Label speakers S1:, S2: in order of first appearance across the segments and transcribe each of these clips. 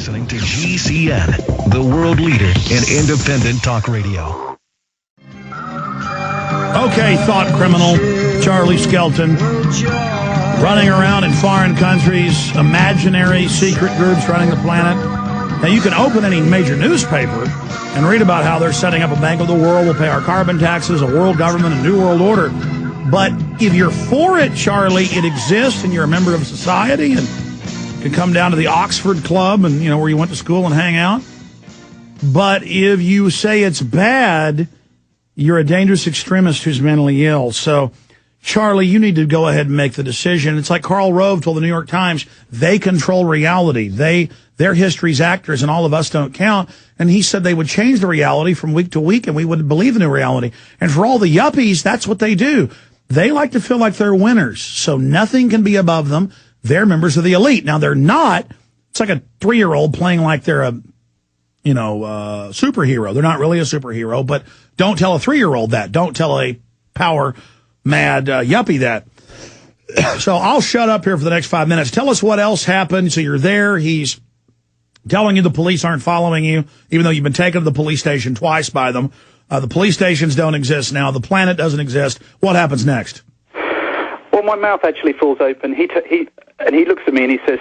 S1: listening to GCN, the world leader in independent talk radio.
S2: Okay, thought criminal, Charlie Skelton, running around in foreign countries, imaginary secret groups running the planet. Now, you can open any major newspaper and read about how they're setting up a bank of the world, we'll pay our carbon taxes, a world government, a new world order. But if you're for it, Charlie, it exists and you're a member of society and can come down to the Oxford Club and, you know, where you went to school and hang out. But if you say it's bad, you're a dangerous extremist who's mentally ill. So, Charlie, you need to go ahead and make the decision. It's like Karl Rove told the New York Times, they control reality. They're history's actors and all of us don't count. And he said they would change the reality from week to week and we would believe the new reality. And for all the yuppies, that's what they do. They like to feel like they're winners. So nothing can be above them. They're members of the elite. Now, they're not. It's like a 3-year-old playing like they're a superhero. They're not really a superhero, but don't tell a 3-year-old that. Don't tell a power-mad yuppie that. So I'll shut up here for the next 5 minutes. Tell us what else happened. So you're there. He's telling you the police aren't following you, even though you've been taken to the police station twice by them. The police stations don't exist now. The planet doesn't exist. What happens next?
S3: Well, my mouth actually falls open. He looks at me and he says,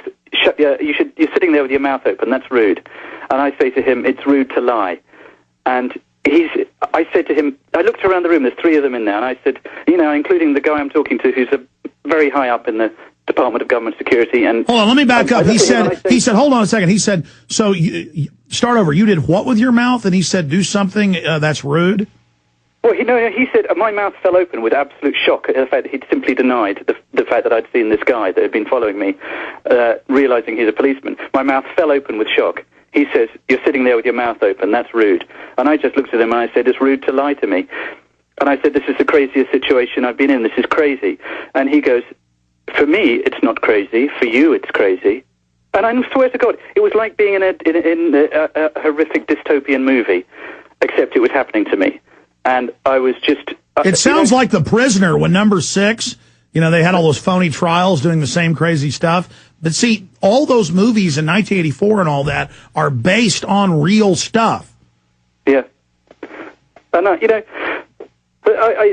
S3: you're sitting there with your mouth open. That's rude. And I say to him, it's rude to lie. And I said to him, I looked around the room, there's 3 of them in there, and I said, including the guy I'm talking to who's very high up in the Department of Government Security. And
S2: hold on, let me back up. He said, hold on a second. He said, so you start over. You did what with your mouth? And he said, do something that's rude?
S3: Well, he said my mouth fell open with absolute shock at the fact that he'd simply denied the fact that I'd seen this guy that had been following me, realizing he's a policeman. My mouth fell open with shock. He says, you're sitting there with your mouth open, that's rude. And I just looked at him and I said, it's rude to lie to me. And I said, this is the craziest situation I've been in, this is crazy. And he goes, for me, it's not crazy, for you, it's crazy. And I swear to God, it was like being in a horrific dystopian movie, except it was happening to me. And I was just...
S2: it sounds like The Prisoner when number 6, they had all those phony trials doing the same crazy stuff. But see, all those movies in 1984 and all that are based on real stuff.
S3: Yeah. And,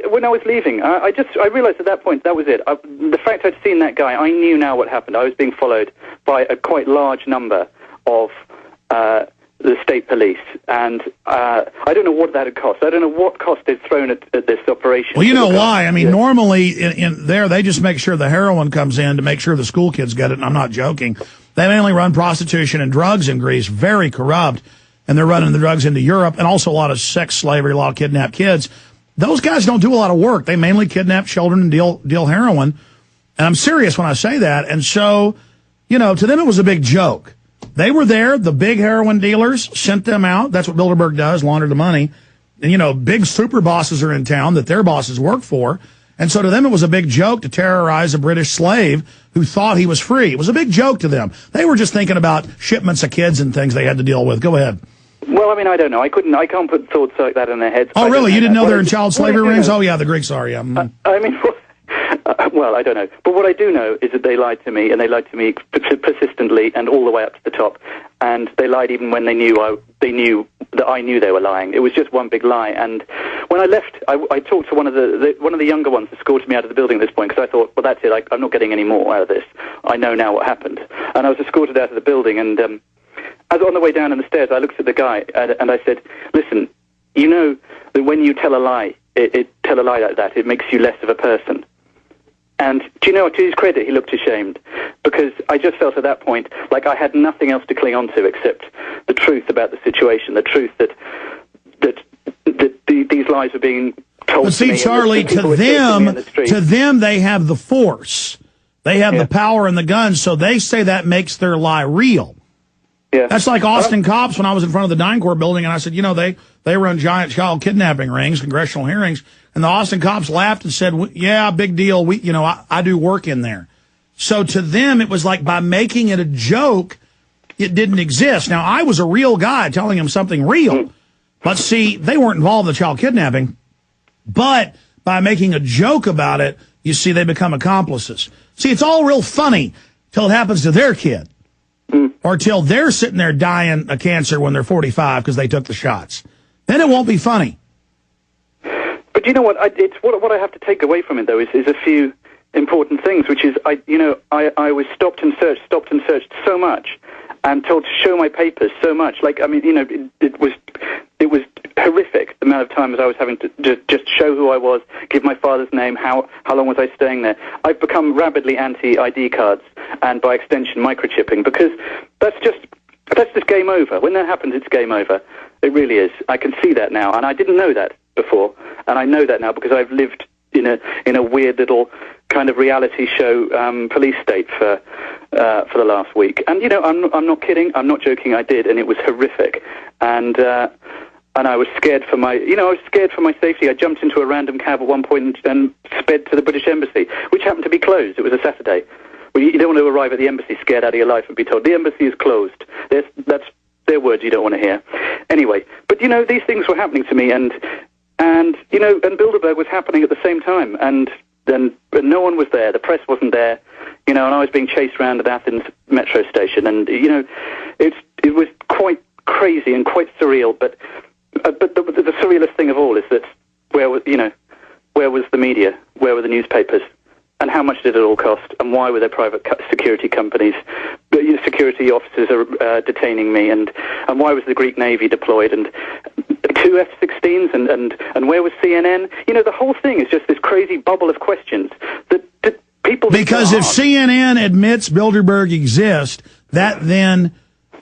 S3: when I was leaving, I realized at that point that was it. The fact I'd seen that guy, I knew now what happened. I was being followed by a quite large number of the state police, and I don't know what that had cost. I don't know what cost they'd thrown at this operation.
S2: Well, you know why? I mean, normally in there, they just make sure the heroin comes in to make sure the school kids get it, and I'm not joking. They mainly run prostitution and drugs in Greece, very corrupt, and they're running the drugs into Europe, and also a lot of sex slavery, a lot of kidnapped kids. Those guys don't do a lot of work. They mainly kidnap children and deal heroin, and I'm serious when I say that. And so, to them it was a big joke. They were there. The big heroin dealers sent them out. That's what Bilderberg does, launder the money. And, big super bosses are in town that their bosses work for. And so to them, it was a big joke to terrorize a British slave who thought he was free. It was a big joke to them. They were just thinking about shipments of kids and things they had to deal with. Go ahead.
S3: Well, I mean, I don't know. I can't put thoughts like that in their heads.
S2: Oh, really? You didn't know they're in child slavery rings? Oh, yeah, the Greeks are, yeah.
S3: Well, I don't know. But what I do know is that they lied to me, and they lied to me persistently and all the way up to the top. And they lied even when they knew that I knew they were lying. It was just one big lie. And when I left, I talked to one of the younger ones who escorted me out of the building at this point, because I thought, well, that's it. I'm not getting any more out of this. I know now what happened. And I was escorted out of the building, and as on the way down in the stairs, I looked at the guy, and I said, listen, you know that when you tell a lie, tell a lie like that, it makes you less of a person. And do you know, to his credit, he looked ashamed, because I just felt at that point like I had nothing else to cling on to except the truth about the situation, the truth that these lies were being told
S2: but
S3: to me.
S2: See, Charlie, to them, they have the force. They have the power and the guns, so they say that makes their lie real.
S3: Yeah.
S2: That's like Austin cops when I was in front of the DynCorp building, and I said, they run giant child kidnapping rings, congressional hearings, and the Austin cops laughed and said, yeah, big deal. I do work in there. So to them, it was like by making it a joke, it didn't exist. Now, I was a real guy telling them something real. But see, they weren't involved in the child kidnapping. But by making a joke about it, you see, they become accomplices. See, it's all real funny till it happens to their kid. or till they're sitting there dying of cancer when they're 45 because they took the shots. Then it won't be funny.
S3: But you know what? It's what I have to take away from it, though, is a few important things, which is I was stopped and searched so much, and told to show my papers so much. Like, I mean, you know, it was horrific, the amount of times I was having to just show who I was, give my father's name, how long was I staying there. I've become rabidly anti-ID cards, and by extension microchipping, because that's just game over. When that happens, it's game over. It really is. I can see that now, and I didn't know that before, and I know that now because I've lived in a weird little kind of reality show police state for the last week. And you know, I'm not kidding, I'm not joking. I did, and it was horrific. And I was scared for my safety. I jumped into a random cab at one point and sped to the British Embassy, which happened to be closed. It was a Saturday. Well, you don't want to arrive at the embassy scared out of your life and be told the embassy is closed. That's their words you don't want to hear. Anyway, but you know, these things were happening to me, and you know, and Bilderberg was happening at the same time, and no one was there. The press wasn't there, you know, and I was being chased around at Athens metro station, and you know, it was quite crazy and quite surreal. But the surrealist thing of all is that where was the media? Where were the newspapers? And how much did it all cost? And why were there private security companies? Security officers are detaining me, and why was the Greek Navy deployed? And 2 F-16s, and where was CNN? You know, the whole thing is just this crazy bubble of questions that people...
S2: Because if CNN admits Bilderberg exists, that then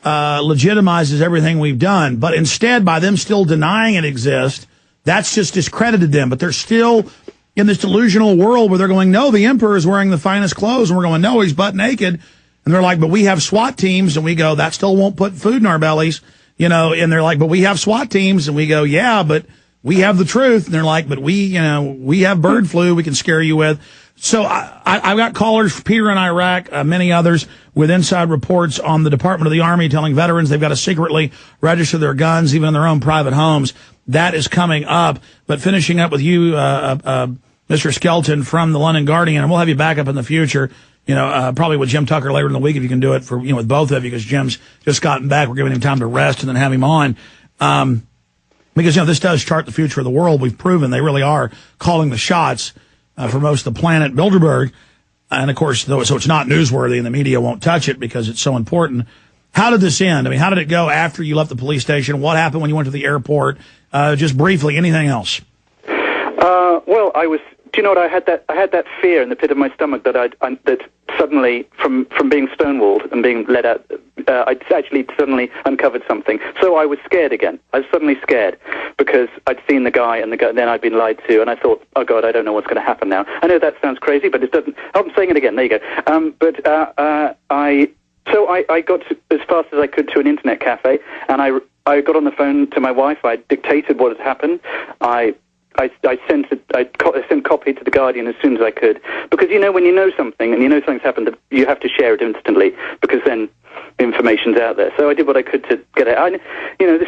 S2: legitimizes everything we've done. But instead, by them still denying it exists, that's just discredited them. But they're still in this delusional world where they're going, no, the emperor is wearing the finest clothes. And we're going, no, he's butt naked. And they're like, but we have SWAT teams. And we go, that still won't put food in our bellies. You know, and they're like, but we have SWAT teams. And we go, yeah, but we have the truth. And they're like, but we have bird flu we can scare you with. So I've got callers, Peter in Iraq, many others, with inside reports on the Department of the Army telling veterans they've got to secretly register their guns, even in their own private homes. That is coming up. But finishing up with you, Mr. Skelton from the London Guardian, and we'll have you back up in the future, you know, probably with Jim Tucker later in the week if you can do it for, you know, with both of you, because Jim's just gotten back. We're giving him time to rest and then have him on. Because, you know, this does chart the future of the world. We've proven they really are calling the shots for most of the planet. Bilderberg, and of course, so it's not newsworthy and the media won't touch it because it's so important. How did this end? I mean, how did it go after you left the police station? What happened when you went to the airport? Just briefly, anything else?
S3: Well, do you know what? I had that fear in the pit of my stomach that that suddenly, from being stonewalled and being let out, I'd actually suddenly uncovered something. So I was scared again. I was suddenly scared because I'd seen the guy, and then I'd been lied to, and I thought, oh God, I don't know what's going to happen now. I know that sounds crazy, but it doesn't. I'm saying it again. There you go. So I got as fast as I could to an internet cafe, and I got on the phone to my wife. I dictated what had happened. I sent copy to the Guardian as soon as I could, because you know, when you know something and you know something's happened, you have to share it instantly, because then information's out there. So I did what I could to get it. You know, this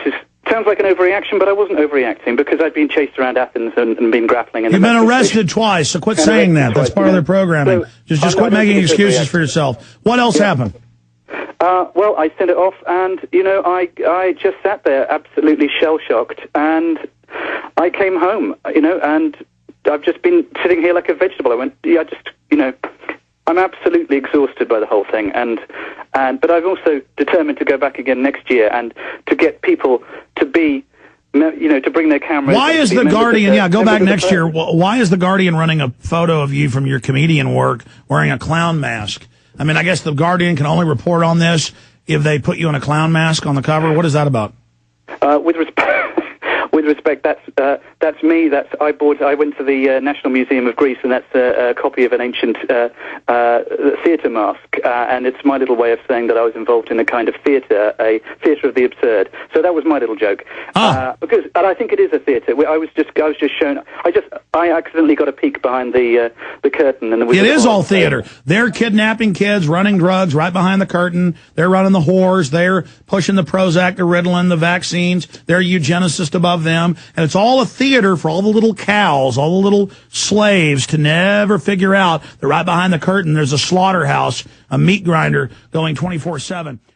S3: sounds like an overreaction, but I wasn't overreacting because I'd been chased around Athens and been grappling. You've
S2: been arrested twice, so quit saying that. That's part of their programming. So, just quit making excuses for yourself. What else happened?
S3: Well, I sent it off, and you know, I just sat there absolutely shell-shocked, and I came home, you know, and I've just been sitting here like a vegetable. I'm absolutely exhausted by the whole thing, but I've also determined to go back again next year and to get people to be, you know, to bring their cameras.
S2: Why is the Guardian? Go back next year. Why is the Guardian running a photo of you from your comedian work wearing a clown mask? I mean, I guess the Guardian can only report on this if they put you in a clown mask on the cover. What is that about? With respect,
S3: that's me. I went to the National Museum of Greece, and that's a copy of an ancient theatre mask, and it's my little way of saying that I was involved in a kind of theatre, a theatre of the absurd. So that was my little joke. And I think it is a theatre. I was just shown. I accidentally got a peek behind the curtain, and
S2: it is all theatre. They're kidnapping kids, running drugs right behind the curtain. They're running the whores. They're pushing the Prozac, the Ritalin, the vaccines. They're eugenicists above them. And it's all a theater for all the little cows, all the little slaves to never figure out that right behind the curtain there's a slaughterhouse, a meat grinder going 24/7.